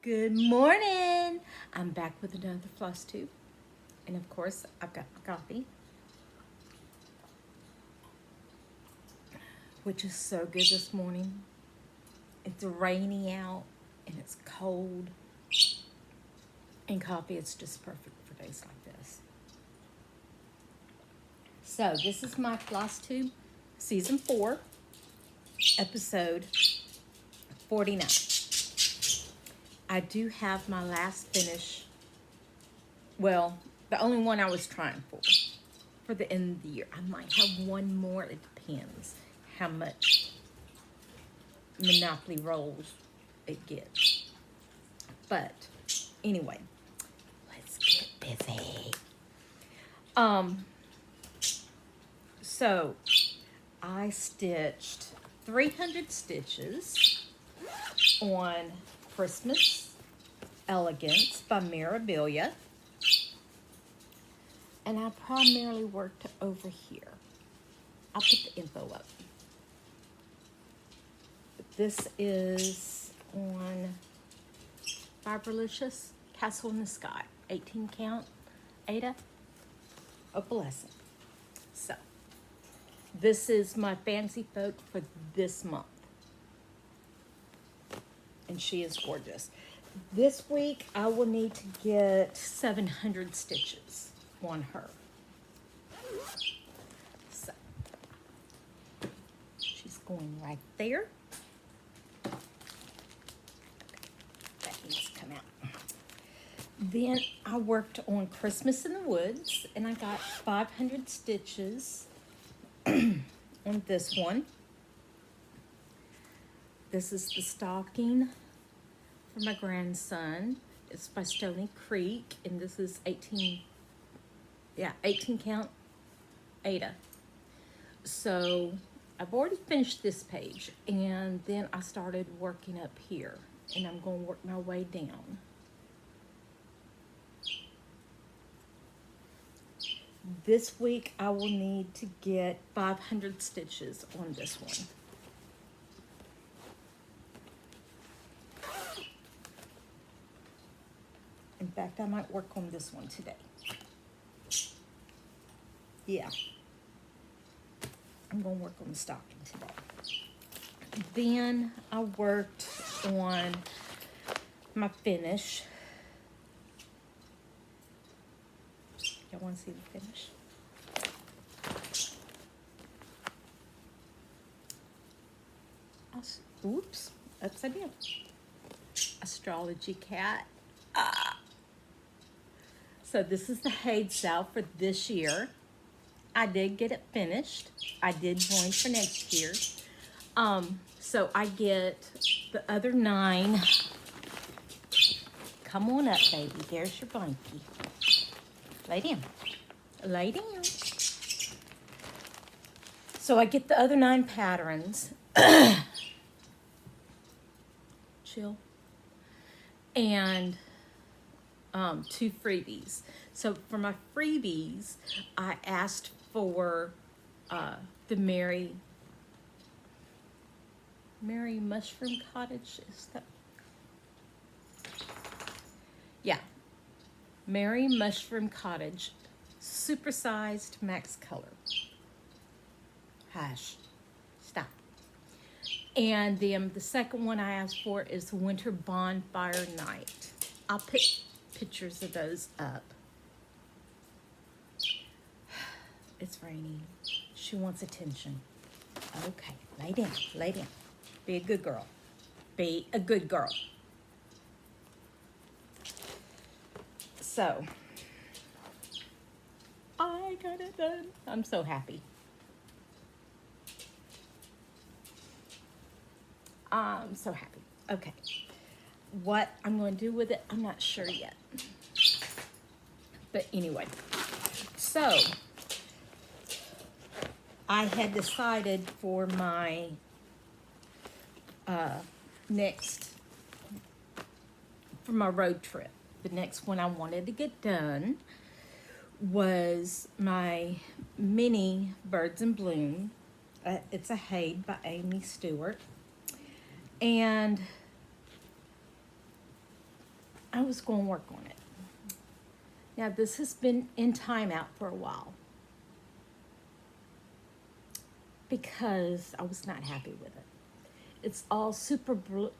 Good morning. I'm back with another floss tube. And of course, I've got my coffee, which is so good this morning. It's rainy out and it's cold. And coffee is just perfect for days like this. So this is my floss tube, season 4, episode 49. I do have my last finish, well, the only one I was trying for the end of the year. I might have one more, it depends how much Monopoly rolls it gets. But anyway, let's get busy. So I stitched 300 stitches on Christmas Elegance by MiyaStitch. And I primarily worked over here. I'll put the info up. This is on Fiberlicious Castle in the Sky, 18 count, Ada, opalescent. So, this is my fancy folk for this month. And she is gorgeous. This week, I will need to get 700 stitches on her. So, she's going right there. That needs to come out. Then I worked on Christmas in the Woods, and I got 500 stitches on this one. This is the stocking for my grandson. It's by Stony Creek, and this is 18 count, Ada. So I've already finished this page, and then I started working up here, and I'm going to work my way down. This week I will need to get 500 stitches on this one. In fact, I might work on this one today. Yeah. I'm going to work on the stocking today. Then I worked on my finish. Y'all want to see the finish? Oops, upside down. Astrology cat. So this is the Hayed South for this year. I did get it finished. I did join for next year. So I get the other 9. Come on up, baby. There's your blankie. Lay down. Lay down. So I get the other 9 patterns. Chill. And 2 freebies. So for my freebies, I asked for the Merry Mushroom Cottage. Is that? Yeah. Merry Mushroom Cottage, supersized max color. Hush. Stop. And then the second one I asked for is Winter Bonfire Night. I'll put pictures of those up. It's raining. She wants attention. Okay, lay down, lay down. Be a good girl. Be a good girl. So, I got it done. I'm so happy. I'm so happy. Okay. What I'm going to do with it, I'm not sure yet. But anyway, so I had decided for my for my road trip, the next one I wanted to get done was my mini Birds in Bloom. It's a Hayed by Amy Stewart. And I was going to work on it. Now, this has been in timeout for a while because I was not happy with it. It's all super blue.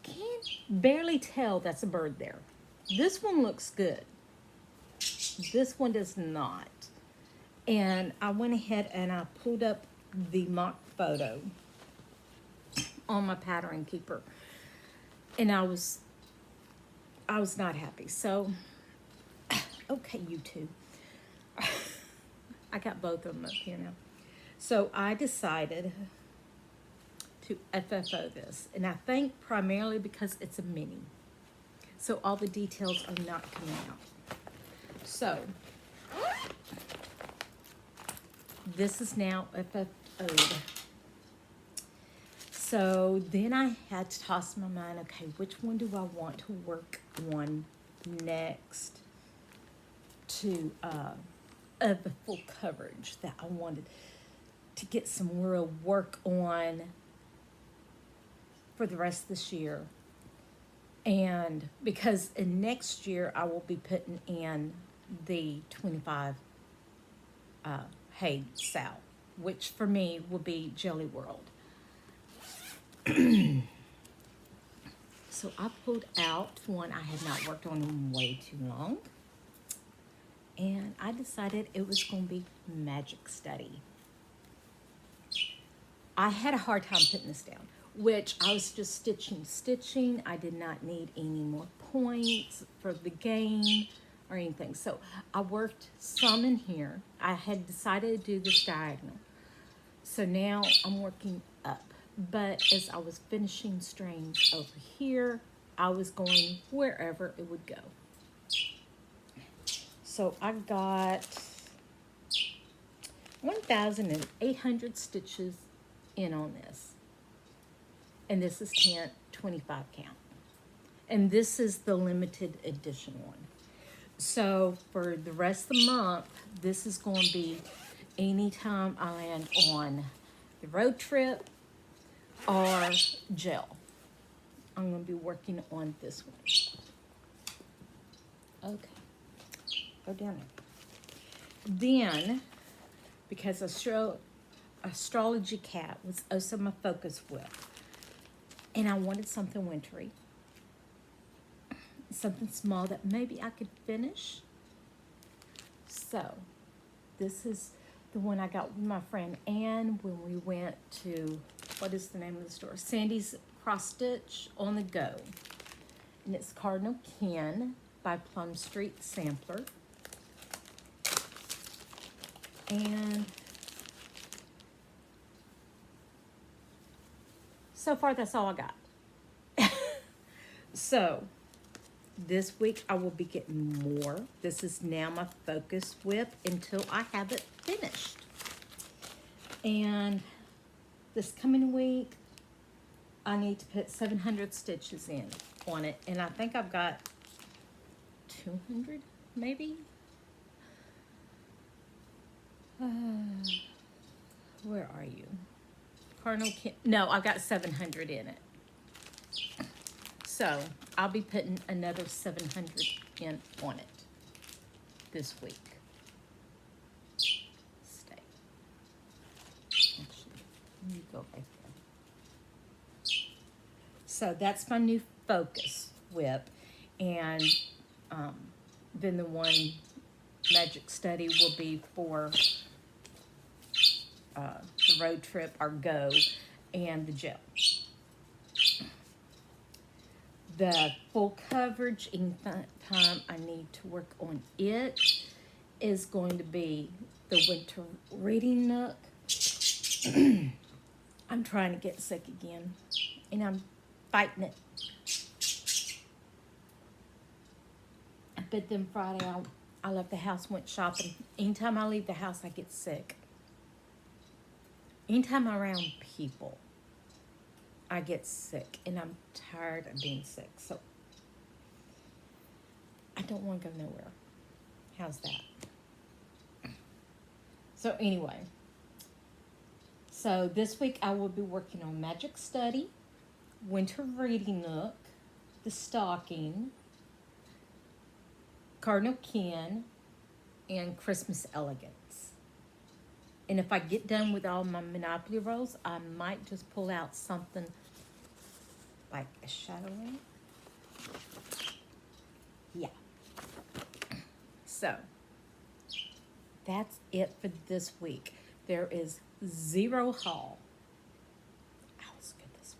You can't barely tell that's a bird there. This one looks good. This one does not. And I went ahead and I pulled up the mock photo on my pattern keeper. And I was not happy. So, okay, you two. I got both of them up here now. So I decided to FFO this. And I think primarily because it's a mini. So all the details are not coming out. So, this is now FFO'd. So then I had to toss my mind, okay, which one do I want to work on next to of the full coverage that I wanted to get some real work on for the rest of this year. And because in next year I will be putting in the 25 hay sow, which for me will be Jelly World. So I pulled out one I had not worked on in way too long. And I decided it was going to be Magic Study. I had a hard time putting this down, which I was just stitching. I did not need any more points for the game or anything. So I worked some in here. I had decided to do this diagonal. So now I'm working up. But as I was finishing strings over here, I was going wherever it would go. So I got 1,800 stitches in on this. And this is 25 count. And this is the limited edition one. So for the rest of the month, this is going to be anytime I land on the road trip or gel. I'm going to be working on this one. Okay. Go down there. Then, because Astrology Cat was also my focus whip, and I wanted something wintry, something small that maybe I could finish. So, this is the one I got with my friend Anne when we went to, what is the name of the store? Sandy's Cross Stitch on the Go. And it's Cardinal Ken by Plum Street Sampler. And so far, that's all I got. So, this week I will be getting more. This is now my focus whip until I have it finished. And this coming week, I need to put 700 stitches in on it. And I think I've got 200, maybe? Where are you? Cardinal Ken. No, I've got 700 in it. So, I'll be putting another 700 in on it this week. Stay. Actually, you go right there. So, that's my new focus whip. And then the one Magic Study will be for the road trip, our go, and the gel. The full coverage in time I need to work on it is going to be the winter reading nook. I'm trying to get sick again, and I'm fighting it. But then Friday, I left the house, went shopping. Anytime I leave the house, I get sick. Anytime I'm around people, I get sick, and I'm tired of being sick. So I don't want to go nowhere. How's that? So anyway, so this week I will be working on Magic Study, Winter Reading Nook, the stocking, Cardinal Ken, and Christmas Elegance. And if I get done with all my Monopoly rolls, I might just pull out something like a shadowing. Yeah. So, that's it for this week. There is 0 haul. I was good this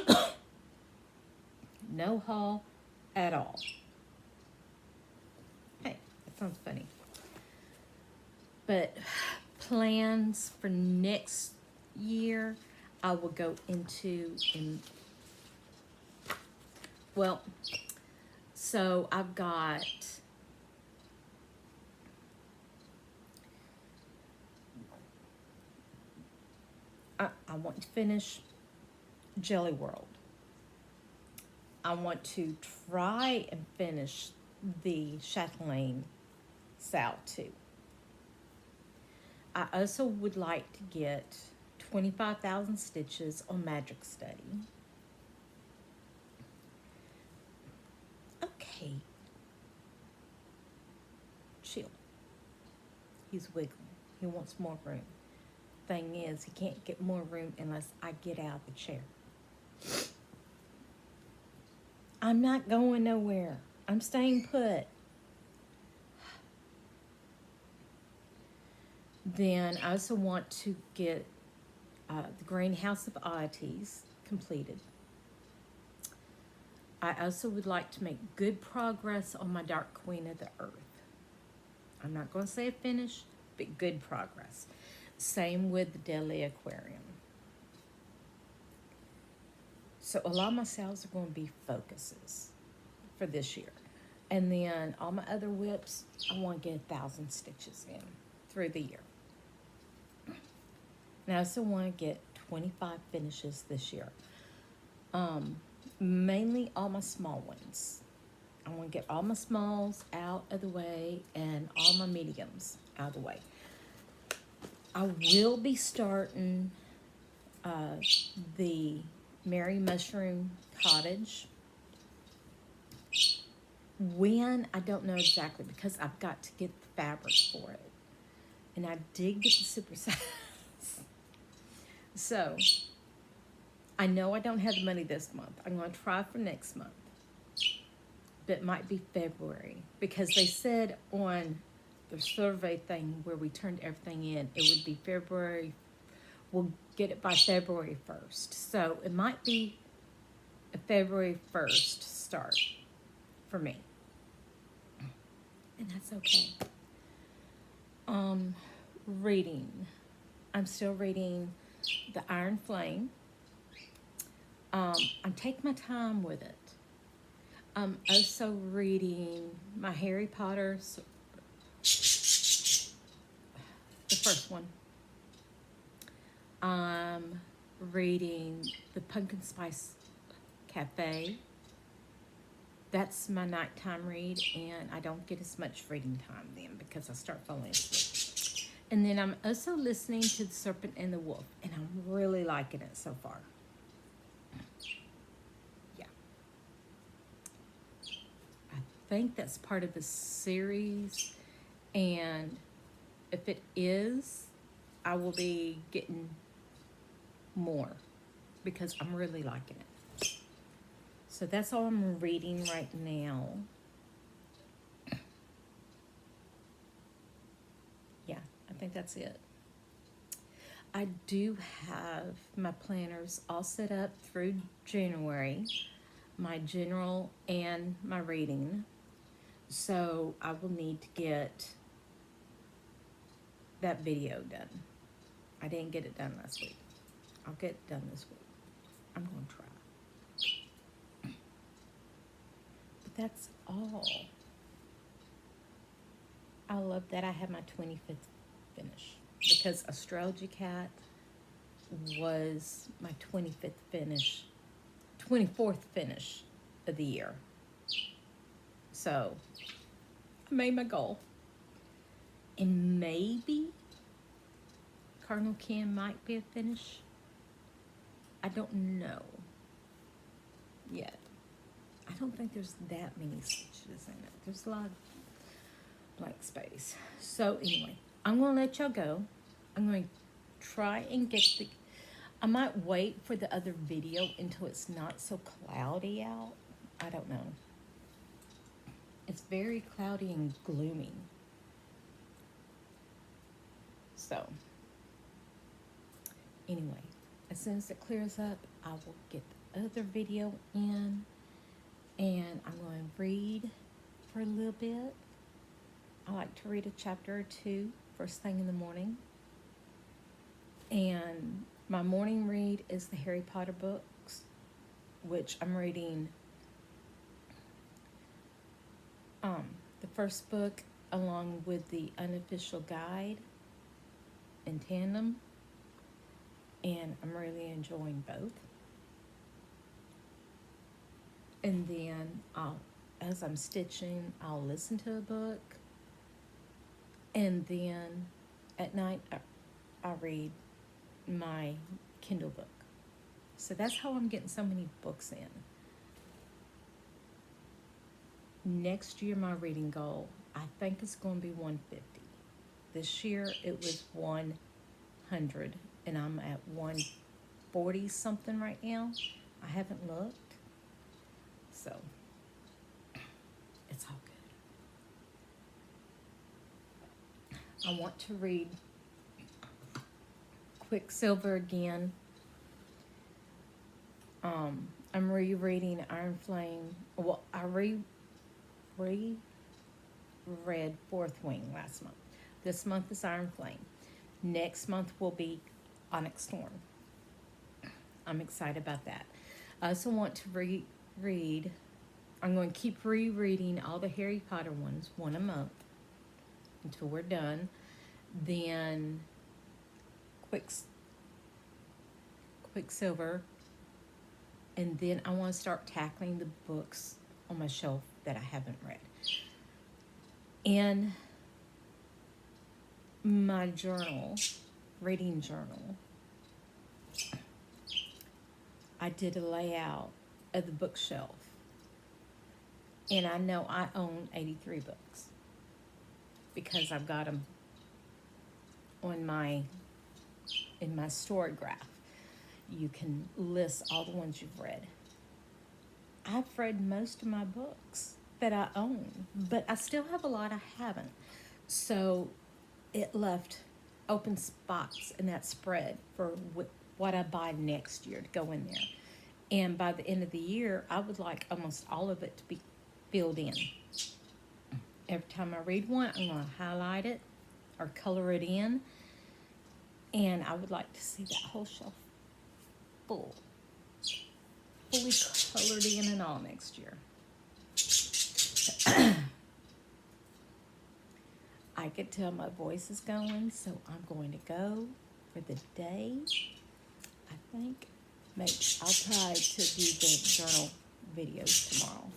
week. No haul at all. Hey, that sounds funny. But plans for next year, I will go into well, so I've got I want to finish Jelly World. I want to try and finish the Chatelaine Sal too. I also would like to get 25,000 stitches on Magic Study. Okay. Chill. He's wiggling. He wants more room. Thing is, he can't get more room unless I get out of the chair. I'm not going nowhere. I'm staying put. Then I also want to get the Greenhouse of Oddities completed. I also would like to make good progress on my Dark Queen of the Earth. I'm not going to say a finish, but good progress. Same with the Deadly Aquarium. So a lot of my sales are going to be focuses for this year. And then all my other whips, I want to get 1,000 stitches in through the year. And I also want to get 25 finishes this year. Mainly all my small ones. I want to get all my smalls out of the way and all my mediums out of the way. I will be starting the Merry Mushroom Cottage. When, I don't know exactly because I've got to get the fabric for it. And I did get the super size. So, I know I don't have the money this month. I'm going to try for next month. But it might be February. Because they said on the survey thing where we turned everything in, it would be February. We'll get it by February 1st. So, it might be a February 1st start for me. And that's okay. Reading. I'm still reading The Iron Flame. I'm taking my time with it. I'm also reading my Harry Potter, the first one. I'm reading The Pumpkin Spice Cafe. That's my nighttime read, and I don't get as much reading time then because I start falling asleep. And then I'm also listening to The Serpent and the Wolf, and I'm really liking it so far. Yeah. I think that's part of the series, and if it is, I will be getting more because I'm really liking it. So that's all I'm reading right now. Yeah, I think that's it. I do have my planners all set up through January, my general and my reading. So I will need to get that video done. I didn't get it done last week. I'll get it done this week. I'm going to try. But that's all. I love that I had my 25th finish because Astrology Cat was my 25th finish, 24th finish of the year. So I made my goal. And maybe Cardinal Ken might be a finish. I don't know yet. I don't think there's that many stitches in it. There's a lot of blank space. So anyway, I'm going to let y'all go. I'm going to try and get the... I might wait for the other video until it's not so cloudy out. I don't know. It's very cloudy and gloomy. So, anyway, as soon as it clears up, I will get the other video in. And I'm going to read for a little bit. I like to read a chapter or two first thing in the morning. And my morning read is the Harry Potter books, which I'm reading the first book along with the unofficial guide in tandem. And I'm really enjoying both. And then as I'm stitching, I'll listen to a book. And then at night, I read my Kindle book. So that's how I'm getting so many books in. Next year, my reading goal, I think it's going to be 150. This year, it was 100, and I'm at 140 something right now. I haven't looked. So, it's all good. I want to read Quicksilver again. I'm rereading Iron Flame. Well, I reread Fourth Wing last month. This month is Iron Flame. Next month will be Onyx Storm. I'm excited about that. I also want to read. I'm going to keep rereading all the Harry Potter ones, one a month, until we're done. Then Quicksilver. And then I want to start tackling the books on my shelf that I haven't read. In my journal, reading journal, I did a layout of the bookshelf. And I know I own 83 books because I've got them on in my story graph. You can list all the ones you've read. I've read most of my books that I own, but I still have a lot I haven't. So it left open spots in that spread for what I buy next year to go in there. And by the end of the year, I would like almost all of it to be filled in. Every time I read one, I'm going to highlight it or color it in. And I would like to see that whole shelf fully colored in and all next year. I could tell my voice is going, so I'm going to go for the day. I think I'll try to do the journal videos tomorrow.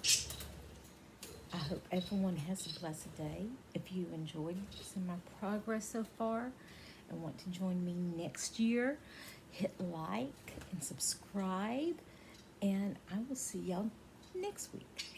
I hope everyone has a blessed day. If you enjoyed some of my progress so far and want to join me next year, hit like and subscribe, and I will see y'all next week.